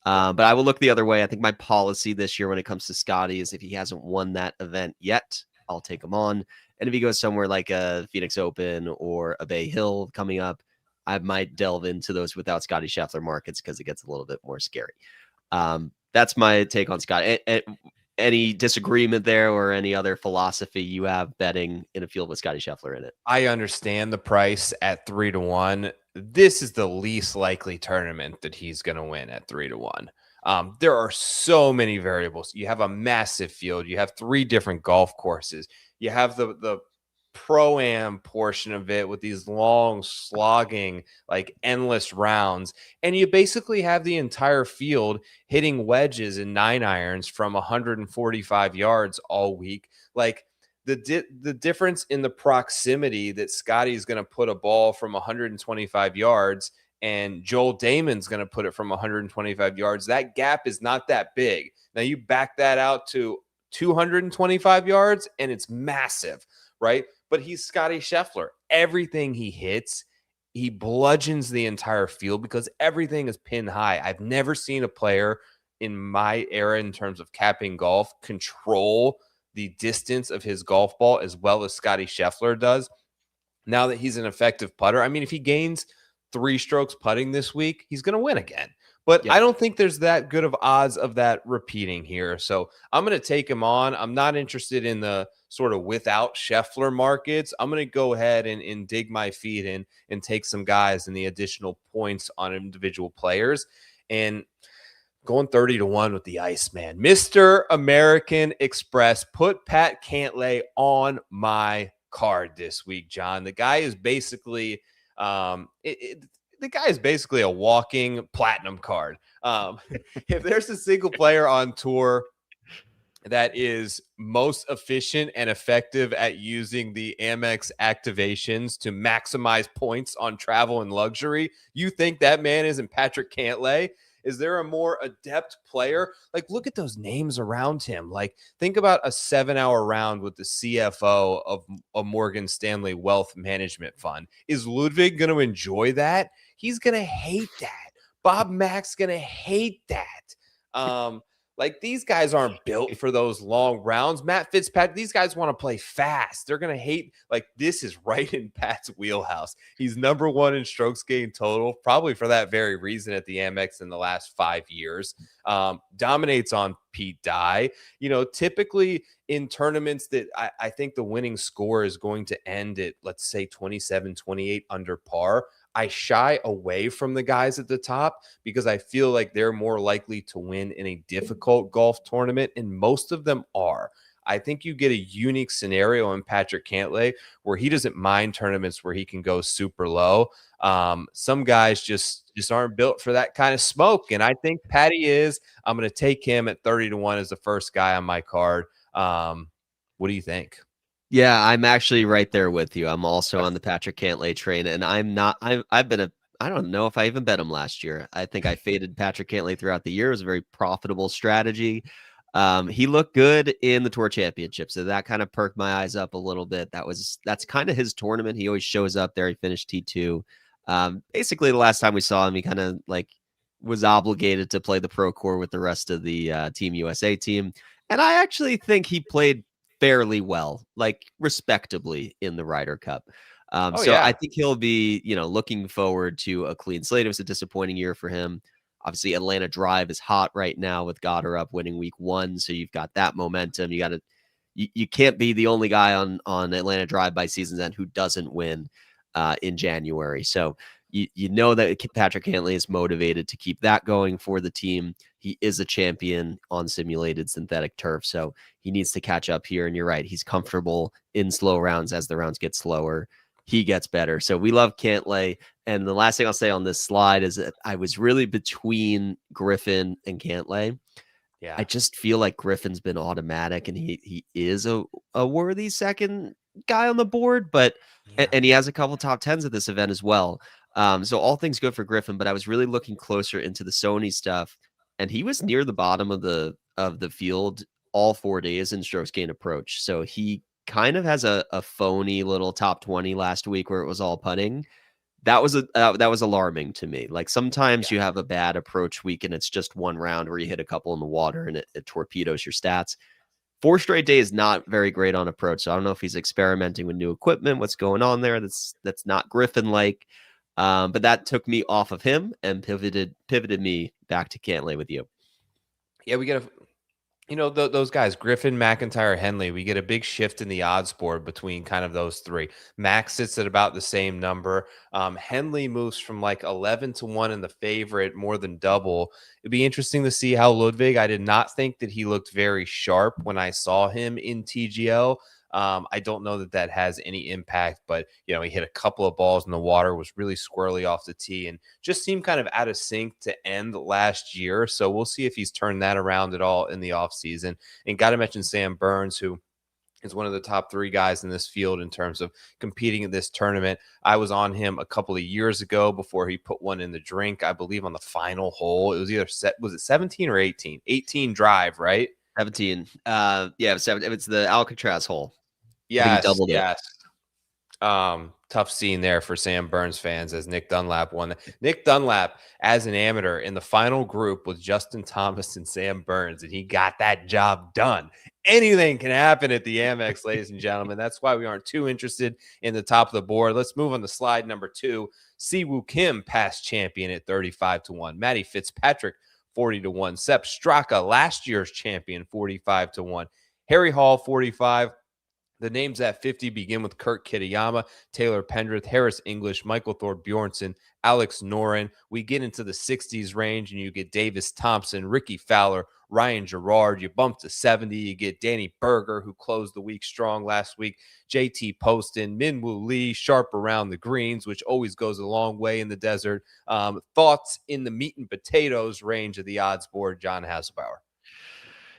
But I will look the other way. I think my policy this year when it comes to Scotty is if he hasn't won that event yet, I'll take him on. And if he goes somewhere like a Phoenix Open or a Bay Hill coming up, I might delve into those without Scotty Scheffler markets because it gets a little bit more scary. That's my take on Scott. Any disagreement there or any other philosophy you have betting in a field with Scotty Scheffler in it? I understand the price at 3-1. This is the least likely tournament that he's going to win at 3-1. There are so many variables. You have a massive field. You have 3 different golf courses. You have the pro-am portion of it with these long slogging, like endless rounds. And you basically have the entire field hitting wedges and 9-irons from 145 yards all week. Like the difference in the proximity that Scotty's going to put a ball from 125 yards and Joel Damon's going to put it from 125 yards. That gap is not that big. Now you back that out to 225 yards and it's massive, right? But he's Scotty Scheffler. Everything he hits, he bludgeons the entire field because everything is pin high. I've never seen a player in my era in terms of capping golf control the distance of his golf ball as well as Scotty Scheffler does. Now that he's an effective putter, I mean, if he gains 3 strokes putting this week, he's going to win again. But I don't think there's that good of odds of that repeating here. So I'm going to take him on. I'm not interested in the sort of without Scheffler markets. I'm going to go ahead and dig my feet in and take some guys in the additional points on individual players. And going 30-1 with the Iceman. Mr. American Express, put Pat Cantlay on my card this week, John. The guy is basically the guy is basically a walking platinum card. If there's a single player on tour that is most efficient and effective at using the Amex activations to maximize points on travel and luxury, you think that man isn't Patrick Cantlay? Is there a more adept player? Like, look at those names around him. Like, think about a 7-hour round with the CFO of a Morgan Stanley Wealth Management Fund. Is Ludwig going to enjoy that? He's going to hate that. Bob Mack's going to hate that. Like, these guys aren't built for those long rounds. Matt Fitzpatrick, these guys want to play fast. They're going to hate, like, this is right in Pat's wheelhouse. He's number one in strokes gained total, probably for that very reason at the Amex in the last 5 years. Dominates on Pete Dye. Typically in tournaments that I think the winning score is going to end at, let's say, 27, 28 under par, I shy away from the guys at the top because I feel like they're more likely to win in a difficult golf tournament, and most of them are. I think you get a unique scenario in Patrick Cantlay where he doesn't mind tournaments where he can go super low. Some guys just aren't built for that kind of smoke, and I think Patty is. I'm going to take him at 30-1 as the first guy on my card. What do you think? Yeah, I'm actually right there with you. I'm also on the Patrick Cantlay train, and I don't know if I even bet him last year. I think I faded Patrick Cantlay throughout the year. It was a very profitable strategy. He looked good in the Tour Championship, so that kind of perked my eyes up a little bit. That's kind of his tournament. He always shows up there. He finished T2. Basically, the last time we saw him, he kind of was obligated to play the Pro Tour with the rest of the Team USA team, and I actually think he played fairly well, respectably in the Ryder Cup. I think he'll be, looking forward to a clean slate. It was a disappointing year for him. Obviously, Atlanta Drive is hot right now with Gotterup winning week 1, so you've got that momentum. You can't be the only guy on Atlanta Drive by season's end who doesn't win in January. So you know that Patrick Cantlay is motivated to keep that going for the team. He is a champion on simulated synthetic turf, so he needs to catch up here. And you're right, he's comfortable in slow rounds. As the rounds get slower, he gets better. So we love Cantlay. And the last thing I'll say on this slide is that I was really between Griffin and Cantlay. Yeah, I just feel like Griffin's been automatic, and he is a worthy second guy on the board, but and he has a couple top 10s at this event as well. So all things good for Griffin, but I was really looking closer into the Sony stuff, and he was near the bottom of the field all 4 days in strokes gained approach. So he kind of has a phony little top 20 last week where it was all putting. That was alarming to me. Sometimes you have a bad approach week and it's just one round where you hit a couple in the water and it torpedoes your stats. 4 straight days not very great on approach. So I don't know if he's experimenting with new equipment, what's going on there. That's not Griffin-like. But that took me off of him and pivoted me back to Cantlay with you. Yeah, we get those guys, Griffin, McIntyre, Henley, we get a big shift in the odds board between kind of those three. Max sits at about the same number. Henley moves from 11-1 in the favorite, more than double. It'd be interesting to see how Ludwig, I did not think that he looked very sharp when I saw him in TGL. I don't know that has any impact, but he hit a couple of balls in the water, was really squirrely off the tee, and just seemed kind of out of sync to end last year. So we'll see if he's turned that around at all in the offseason. And got to mention Sam Burns, who is one of the top 3 guys in this field in terms of competing in this tournament. I was on him a couple of years ago before he put one in the drink, I believe on the final hole. It was was it 17 or 18? 18 drive, right? 17. Yeah, it was 7. It's the Alcatraz hole. Yes. Tough scene there for Sam Burns fans as Nick Dunlap won. Nick Dunlap, as an amateur, in the final group with Justin Thomas and Sam Burns, and he got that job done. Anything can happen at the Amex, ladies and gentlemen. That's why we aren't too interested in the top of the board. Let's move on to slide number 2. Siwoo Kim, past champion at 35-1. Matty Fitzpatrick, 40-1. Sepp Straka, last year's champion, 45-1. Harry Hall, 45. The names at 50 begin with Kurt Kitayama, Taylor Pendrith, Harris English, Michael Thorpe Bjornsson, Alex Noren. We get into the 60s range, and you get Davis Thompson, Ricky Fowler, Ryan Gerard. You bump to 70. You get Danny Berger, who closed the week strong last week, JT Poston, Minwoo Lee, sharp around the greens, which always goes a long way in the desert. Thoughts in the meat and potatoes range of the odds board, John Hasselbauer?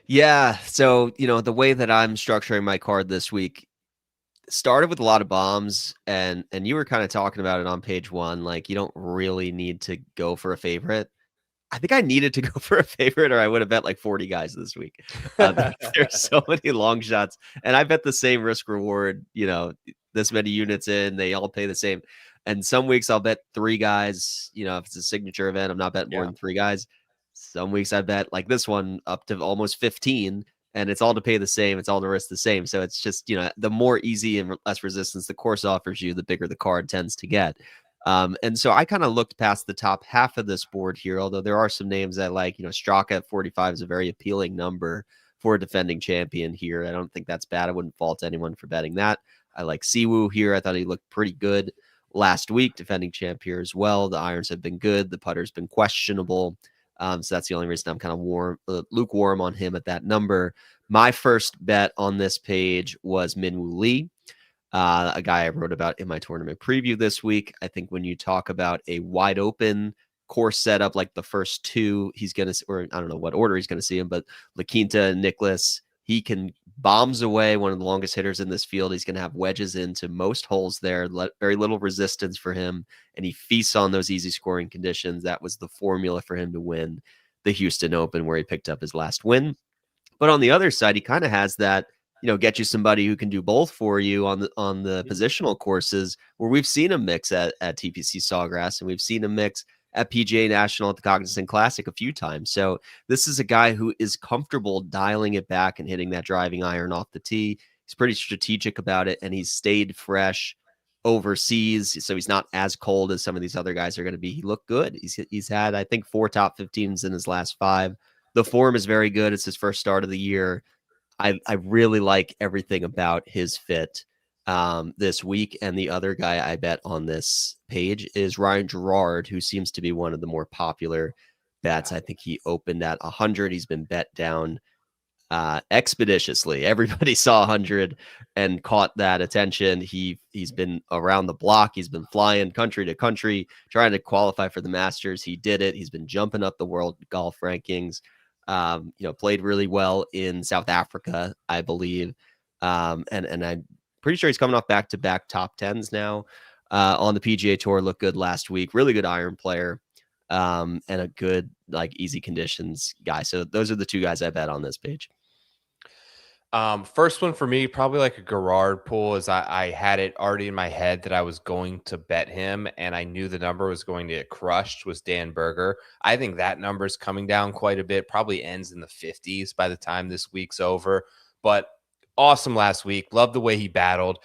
Yeah. So, the way that I'm structuring my card this week started with a lot of bombs, and you were kind of talking about it on page 1. You don't really need to go for a favorite. I think I needed to go for a favorite, or I would have bet 40 guys this week. There's so many long shots, and I bet the same risk reward, this many units in, they all pay the same. And some weeks I'll bet 3 guys, if it's a signature event, I'm not betting more than 3 guys. Some weeks I bet like this one up to almost 15, and it's all to pay the same. It's all to risk the same. So it's just, the more easy and less resistance the course offers you, the bigger the card tends to get. And so I kind of looked past the top half of this board here, although there are some names I like. Straka at 45 is a very appealing number for a defending champion here. I don't think that's bad. I wouldn't fault anyone for betting that. I like Siwoo here. I thought he looked pretty good last week, defending champ here as well. The irons have been good. The putter's been questionable. So that's the only reason I'm kind of lukewarm on him at that number. My first bet on this page was Minwoo Lee, a guy I wrote about in my tournament preview this week. I think when you talk about a wide open course setup, like the first two, he's going to, or I don't know what order he's going to see him, but La Quinta and Nicholas, he can bombs away, one of the longest hitters in this field. He's going to have wedges into most holes there, very little resistance for him, and he feasts on those easy scoring conditions. That was the formula for him to win the Houston Open, where he picked up his last win. But on the other side, he kind of has that, get you somebody who can do both for you on the positional courses, where we've seen him mix at TPC Sawgrass, and we've seen him mix at PGA National at the Cognizant Classic a few times. So this is a guy who is comfortable dialing it back and hitting that driving iron off the tee. He's pretty strategic about it, and he's stayed fresh overseas, so he's not as cold as some of these other guys are going to be. He looked good. He's had, I think, 4 top 15s in his last 5. The form is very good. It's his first start of the year. I really like everything about his fit this week. And the other guy I bet on this page is Ryan Gerard, who seems to be one of the more popular bets. I think he opened at 100. He's been bet down expeditiously. Everybody saw 100 and caught that attention. He's been around the block. He's been flying country to country, trying to qualify for the Masters. He did it. He's been jumping up the world golf rankings. Played really well in South Africa, I believe. And I'm pretty sure he's coming off back-to-back top 10s now on the PGA Tour. Looked good last week. Really good iron player, and a good, easy conditions guy. So those are the 2 guys I bet on this page. First one for me, probably like a Gerard pool, is I had it already in my head that I was going to bet him, and I knew the number was going to get crushed, was Dan Berger. I think that number is coming down quite a bit, probably ends in the 50s by the time this week's over. But awesome last week. Love the way he battled.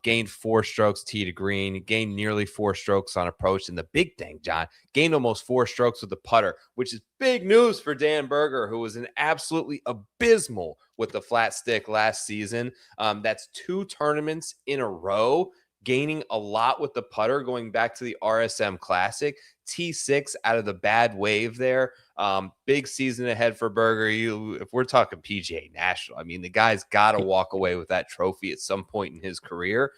Gained 4 strokes tee to green. Gained nearly 4 strokes on approach. And the big thing, John, gained almost 4 strokes with the putter, which is big news for Dan Berger, who was an absolutely abysmal with the flat stick last season. That's 2 tournaments in a row, gaining a lot with the putter, going back to the RSM Classic. T6 out of the bad wave there. Big season ahead for Berger. If we're talking PGA National, I mean, the guy's got to walk away with that trophy at some point in his career.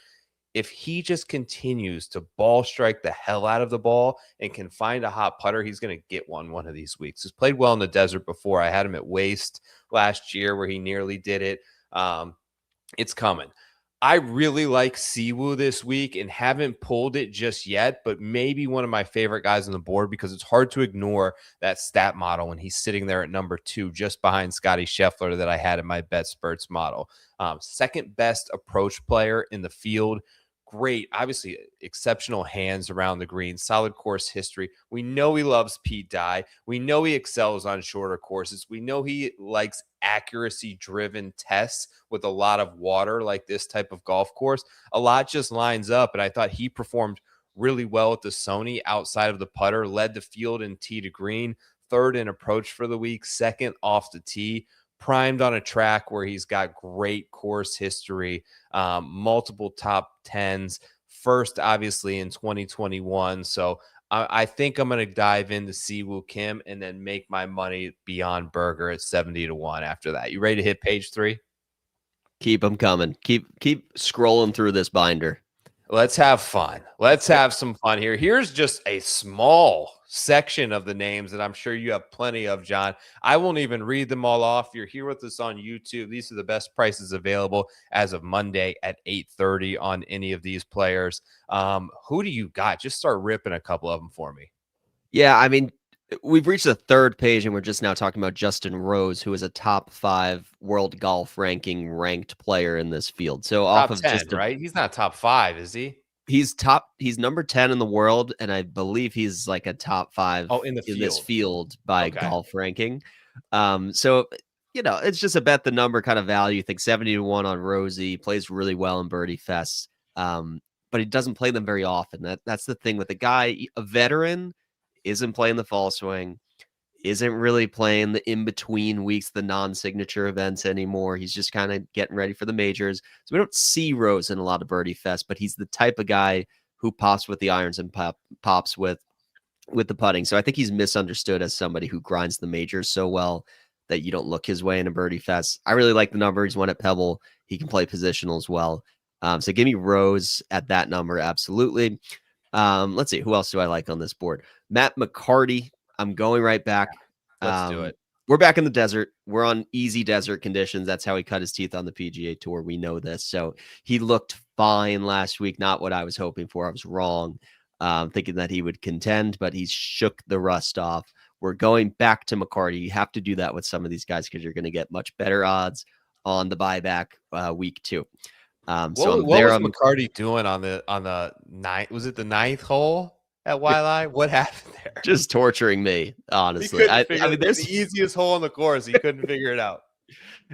If he just continues to ball strike the hell out of the ball and can find a hot putter, he's going to get one of these weeks. He's played well in the desert before. I had him at Waste last year where he nearly did it. It's coming. I really like Siwoo this week and haven't pulled it just yet, but maybe one of my favorite guys on the board, because it's hard to ignore that stat model when he's sitting there at number 2, just behind Scotty Scheffler that I had in my Bet Spurts model. Second best approach player in the field. Great, obviously exceptional hands around the green, solid course history. We know he loves Pete Dye. We know he excels on shorter courses. We know he likes accuracy-driven tests with a lot of water, like this type of golf course. A lot just lines up, and I thought he performed really well at the Sony outside of the putter, led the field in tee to green, 3rd in approach for the week, 2nd off the tee. Primed on a track where he's got great course history, multiple top 10s, first obviously in 2021. So I think I'm going to dive into Siwoo Kim and then make my money beyond Berger at 70-1 after that. You ready to hit page 3? Keep them coming. Keep scrolling through this binder. Let's have fun. Let's have some fun here. Here's just a small section of the names that I'm sure you have plenty of, John. I won't even read them all off. You're here with us on YouTube. These are the best prices available as of Monday at 8:30 on any of these players. Who do you got? Just start ripping a couple of them for me. Yeah, I mean, we've reached the 3rd page, and we're just now talking about Justin Rose, who is a top 5 world golf ranking ranked player in this field. So Top off of 10, just right? He's not top 5, is he? He's number 10 in the world, and I believe he's like a top 5 in the this field. field by golf ranking. So it's just a bet the number kind of value. You think 70-1 on Rosie, plays really well in Birdie Fest. But he doesn't play them very often. That's the thing with a guy, a veteran, isn't playing the fall swing, isn't really playing the in-between weeks, the non-signature events anymore. He's just kind of getting ready for the majors. So we don't see Rose in a lot of Birdie Fest, but he's the type of guy who pops with the irons and pops with the putting. So I think he's misunderstood as somebody who grinds the majors so well that you don't look his way in a Birdie Fest. I really like the number. He's won at Pebble. He can play positional as well. So give me Rose at that number. Absolutely. Let's see. Who else do I like on this board? Matt McCarty. I'm going right back. Let's do it. We're back in the desert. We're on easy desert conditions. That's how he cut his teeth on the PGA Tour. We know this. So he looked fine last week. Not what I was hoping for. I was wrong, thinking that he would contend, but he shook the rust off. We're going back to McCarty. You have to do that with some of these guys because you're going to get much better odds on the buyback week 2. What was McCarty doing on the ninth? Was it the 9th hole at Waialae? What happened there? Just torturing me, honestly. I mean, there's the easiest hole on the course. He couldn't figure it out.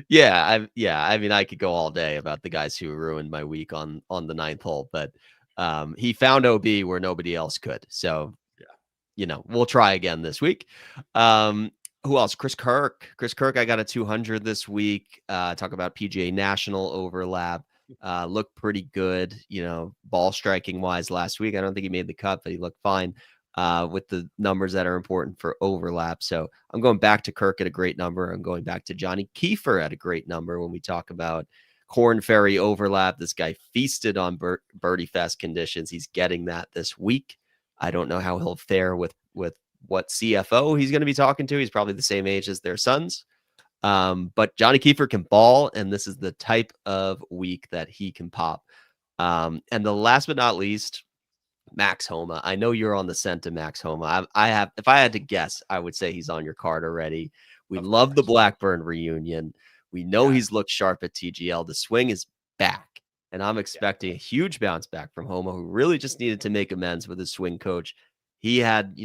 Yeah. I mean, I could go all day about the guys who ruined my week on the 9th hole, but he found OB where nobody else could. So, we'll try again this week. Who else? Chris Kirk. I got a 200 this week. Talk about PGA National overlap. Looked pretty good, ball striking wise last week. I don't think he made the cut, but he looked fine with the numbers that are important for overlap. So I'm going back to Kirk at a great number. I'm going back to Johnny Kiefer at a great number when we talk about Corn Ferry overlap. This guy feasted on Birdie Fest conditions. He's getting that this week. I don't know how he'll fare with what CFO he's going to be talking to. He's probably the same age as their sons. But Johnny Kiefer can ball, and this is the type of week that he can pop. And the last but not least, Max Homa. I know you're on the scent of Max Homa. If I had to guess, I would say he's on your card already. We love the Blackburn reunion. We know he's looked sharp at TGL. The swing is back, and I'm expecting a huge bounce back from Homa, who really just needed to make amends with his swing coach. He had,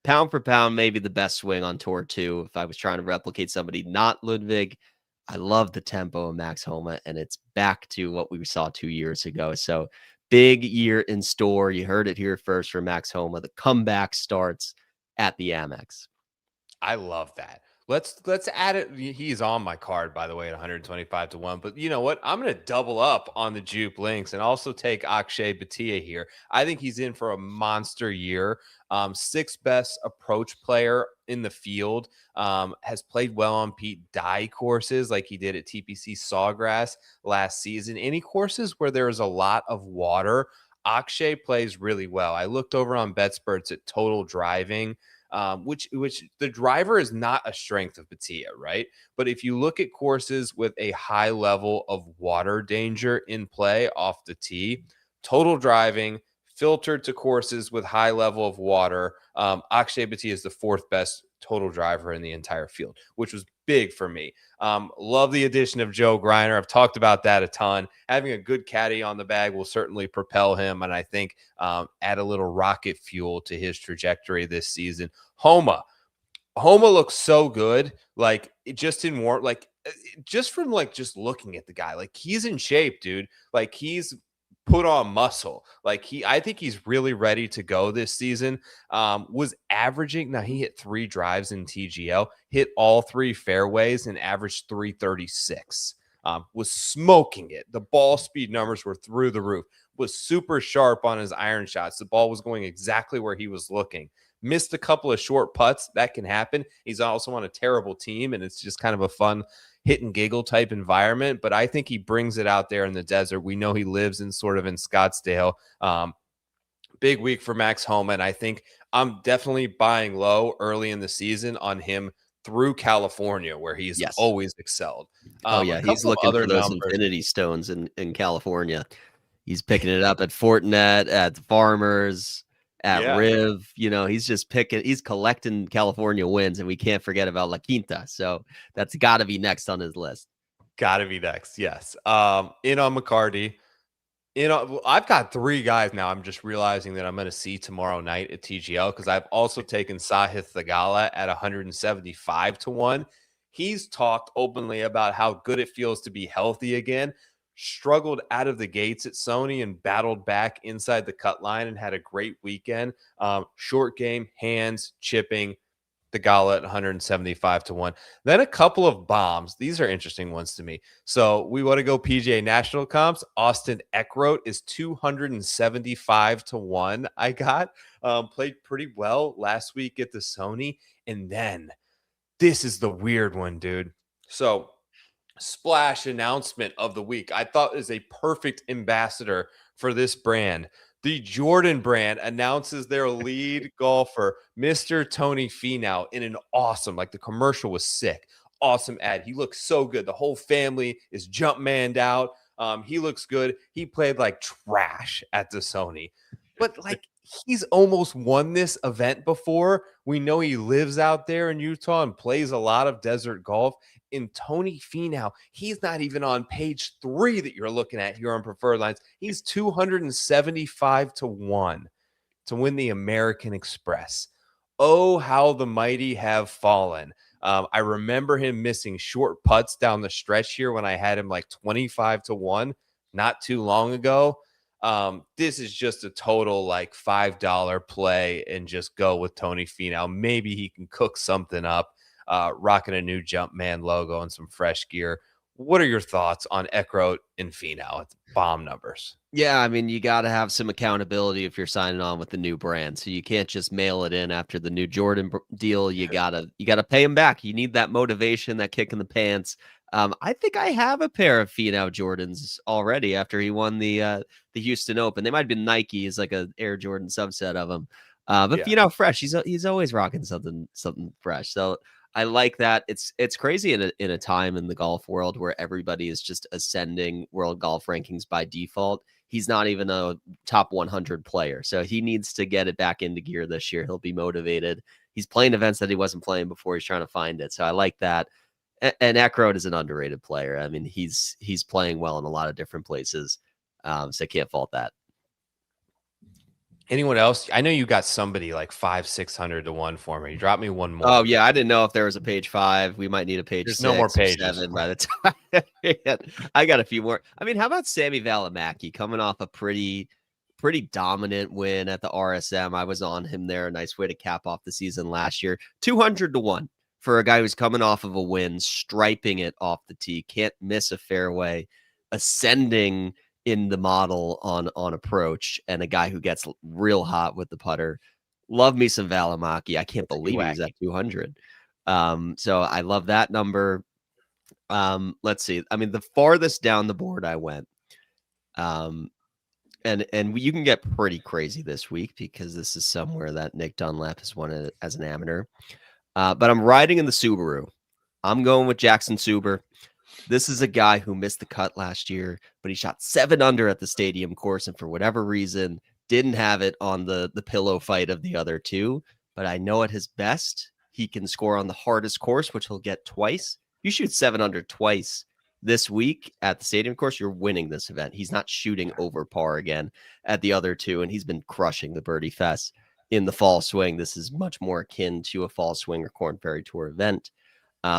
pound for pound, maybe the best swing on tour too. If I was trying to replicate somebody not Ludwig, I love the tempo of Max Homa, and it's back to what we saw 2 years ago. So big year in store. You heard it here first from Max Homa. The comeback starts at the Amex. I love that. Let's add it. He's on my card, by the way, at 125-1. But you know what? I'm going to double up on the Jupe links and also take Akshay Bhatia here. I think he's in for a monster year. 6th best approach player in the field. Has played well on Pete Dye courses like he did at TPC Sawgrass last season. Any courses where there is a lot of water, Akshay plays really well. I looked over on BetSperts at total driving. Which the driver is not a strength of Bhatia, right? But if you look at courses with a high level of water danger in play off the tee, total driving filtered to courses with high level of water, Akshay Bhatia is the 4th best total driver in the entire field, which was big for me. Love the addition of Joe Greiner. I've talked about that a ton. Having a good caddy on the bag will certainly propel him, and I think add a little rocket fuel to his trajectory this season. Homa looks so good, like just from just looking at the guy, like he's in shape, dude. Like he's put on muscle. Like I think he's really ready to go this season. Was averaging, now he hit 3 drives in TGL, hit all 3 fairways and averaged 336. Was smoking it. The ball speed numbers were through the roof. Was super sharp on his iron shots. The ball was going exactly where he was looking. Missed a couple of short putts. That can happen. He's also on a terrible team, and it's just kind of a fun hit and giggle type environment, but I think he brings it out there in the desert. We know he lives in Scottsdale. Big week for Max Homa, and I think I'm definitely buying low early in the season on him through California, where he's always excelled. He's looking for those infinity stones in California. He's picking it up at Fortinet, at Farmers, at Riv. He's just he's collecting California wins, and we can't forget about La Quinta. So that's got to be next on his list. Got to be next, yes. In on McCarty. I've got 3 guys now. I'm just realizing that I'm going to see tomorrow night at TGL because I've also taken Sahith Theegala at 175 to 1. He's talked openly about how good it feels to be healthy again. Struggled out of the gates at Sony and battled back inside the cut line and had a great weekend. Short game, hands, chipping, the gala at 175 to 1. Then a couple of bombs. These are interesting ones to me. So we want to go PGA National comps. Austin Eckroat is 275 to 1. I got played pretty well last week at the Sony. And then this is the weird one, dude. So splash announcement of the week. I thought is a perfect ambassador for this brand. The Jordan brand announces their lead golfer, Mr. Tony Finau, in an awesome, like the commercial was sick, awesome ad. He looks so good. The whole family is jump manned out. He looks good. He played like trash at the Sony, but like he's almost won this event before. We know he lives out there in Utah and plays a lot of desert golf. In Tony Finau, he's not even on page 3 that you're looking at here on Preferred Lines. He's 275 to 1 to win the American Express. Oh, how the mighty have fallen. I remember him missing short putts down the stretch here when I had him like 25 to 1 not too long ago. This is just a total like $5 play and just go with Tony Finau. Maybe he can cook something up. Rocking a new Jumpman logo and some fresh gear. What are your thoughts on Eckroat and Finau at bomb numbers? Yeah, I mean, you got to have some accountability if you're signing on with the new brand. So you can't just mail it in after the new Jordan deal. You gotta pay him back. You need that motivation, that kick in the pants. I think I have a pair of Finau Jordans already after he won the Houston Open. They might have been Nike, is like a Air Jordan subset of them. But yeah. Finau fresh. He's always rocking something fresh. So I like that. It's crazy in a time in the golf world where everybody is just ascending world golf rankings by default. He's not even a top 100 player. So he needs to get it back into gear this year. He'll be motivated. He's playing events that he wasn't playing before. He's trying to find it. So I like that. And Eckroat is an underrated player. I mean, he's playing well in a lot of different places. So I can't fault that. Anyone else? I know you got somebody like 500-600 to 1 for me. Drop me one more. Oh yeah, I didn't know if there was a page 5. We might need a page. There's 6 no more pages. 7 by the time. I got a few more. I mean, how about Sammy Valimaki coming off a pretty dominant win at the RSM? I was on him there. A nice way to cap off the season last year. 200 to 1 for a guy who's coming off of a win, striping it off the tee, can't miss a fairway, ascending in the model on approach, and a guy who gets real hot with the putter. Love me some Valimaki. I can't believe he's at 200. So I love that number. Let's see. I mean, the farthest down the board I went. And you can get pretty crazy this week because this is somewhere that Nick Dunlap has won as an amateur. But I'm riding in the Subaru. I'm going with Jackson Suber. This is a guy who missed the cut last year, but he shot 7 under at the stadium course, and for whatever reason, didn't have it on the pillow fight of the other two. But I know at his best, he can score on the hardest course, which he'll get twice. You shoot 7 under twice this week at the stadium course, you're winning this event. He's not shooting over par again at the other two, and he's been crushing the Birdie Fest in the fall swing. This is much more akin to a fall swing or Korn Ferry Tour event.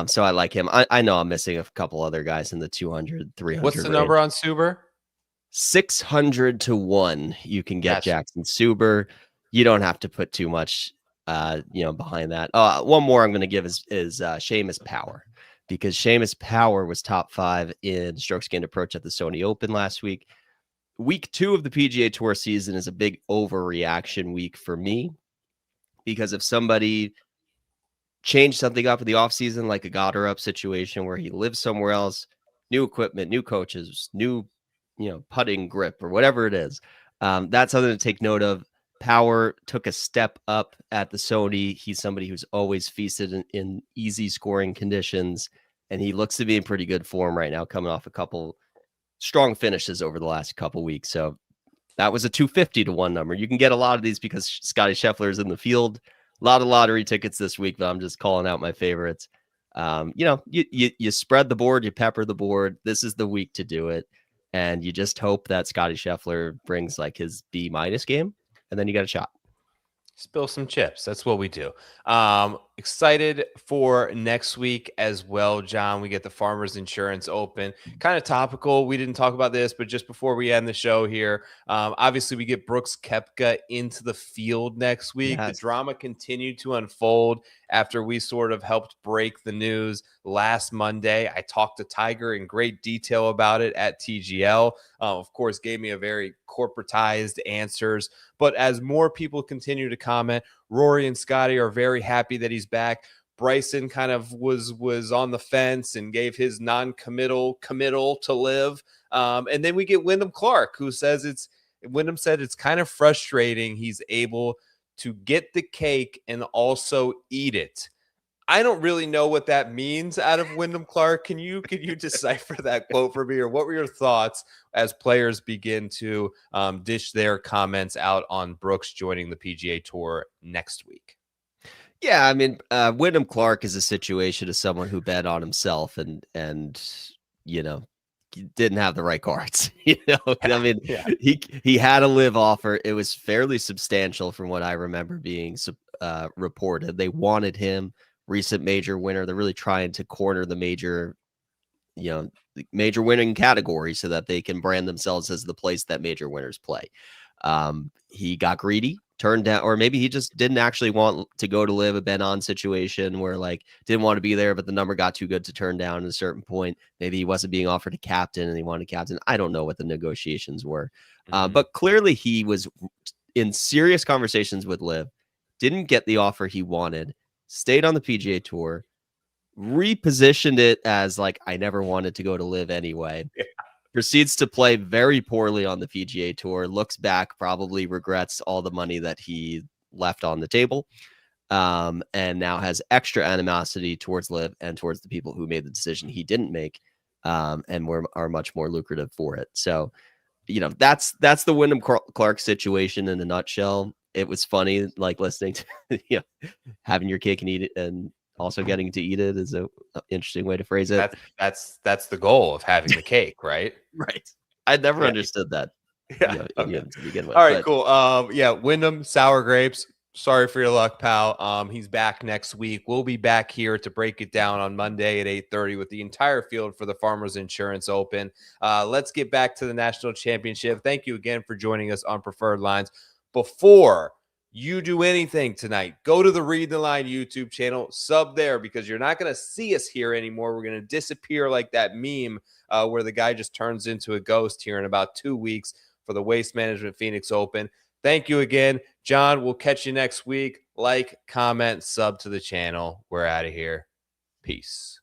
So I like him. I know I'm missing a couple other guys in the 200, 300. What's the number on Suber? 600 to 1. You can get Jackson Suber. You don't have to put too much, behind that. One more I'm going to give is Seamus Power, because Seamus Power was top 5 in strokes gained approach at the Sony Open last week. Week 2 of the PGA Tour season is a big overreaction week for me, because if somebody change something up in the offseason, like a Gotterup situation where he lives somewhere else, new equipment, new coaches, new, putting grip or whatever it is. That's something to take note of. Power took a step up at the Sony. He's somebody who's always feasted in easy scoring conditions, and he looks to be in pretty good form right now, coming off a couple strong finishes over the last couple weeks. So that was a 250 to 1 number. You can get a lot of these because Scotty Scheffler is in the field. A lot of lottery tickets this week, but I'm just calling out my favorites. You spread the board, you pepper the board. This is the week to do it. and you just hope that Scotty Scheffler brings like his B- game, and then you got a shot. Spill some chips. That's what we do. Excited for next week as well, John. We get the Farmers Insurance Open. Kind of topical. We didn't talk about this, but just before we end the show here, obviously we get Brooks Koepka into the field next week. Yes. The drama continued to unfold after we sort of helped break the news last Monday. I talked to Tiger in great detail about it at TGL. Of course, gave me a very corporatized answers. But as more people continue to comment, Rory and Scotty are very happy that he's back. Bryson kind of was on the fence and gave his committal to live. And then we get Wyndham Clark, who says Wyndham said it's kind of frustrating he's able to get the cake and also eat it. I don't really know what that means out of Wyndham Clark. Can you decipher that quote for me, or what were your thoughts as players begin to dish their comments out on Brooks joining the PGA Tour next week? Yeah, I mean, Wyndham Clark is a situation of someone who bet on himself and didn't have the right cards. I mean, yeah. he had a live offer. It was fairly substantial from what I remember being reported. They wanted him. Recent major winner. They're really trying to corner the major winning category so that they can brand themselves as the place that major winners play. He got greedy, turned down, or maybe he just didn't actually want to go to live a Ben on situation where like didn't want to be there, but the number got too good to turn down at a certain point. Maybe he wasn't being offered a captain and he wanted a captain. I don't know what the negotiations were. But clearly he was in serious conversations with Liv, didn't get the offer he wanted, stayed on the PGA Tour, repositioned it as like, I never wanted to go to live anyway. Yeah. Proceeds to play very poorly on the PGA Tour, looks back, probably regrets all the money that he left on the table, and now has extra animosity towards live and towards the people who made the decision he didn't make, and are much more lucrative for it. So, that's the Wyndham Clark situation in a nutshell. It was funny, like listening to having your cake and eat it, and also getting to eat it is an interesting way to phrase it. That's the goal of having the cake, right? Right. I never understood that. Yeah. To begin with. All right, cool. Wyndham sour grapes. Sorry for your luck, pal. He's back next week. We'll be back here to break it down on Monday at 8:30 with the entire field for the Farmers Insurance Open. Let's get back to the National Championship. Thank you again for joining us on Preferred Lines. Before you do anything tonight, go to the Read the Line YouTube channel, sub there, because you're not going to see us here anymore. We're going to disappear like that meme where the guy just turns into a ghost here in about 2 weeks for the Waste Management Phoenix Open. Thank you again, John. We'll catch you next week. Like, comment, sub to the channel. We're out of here. Peace.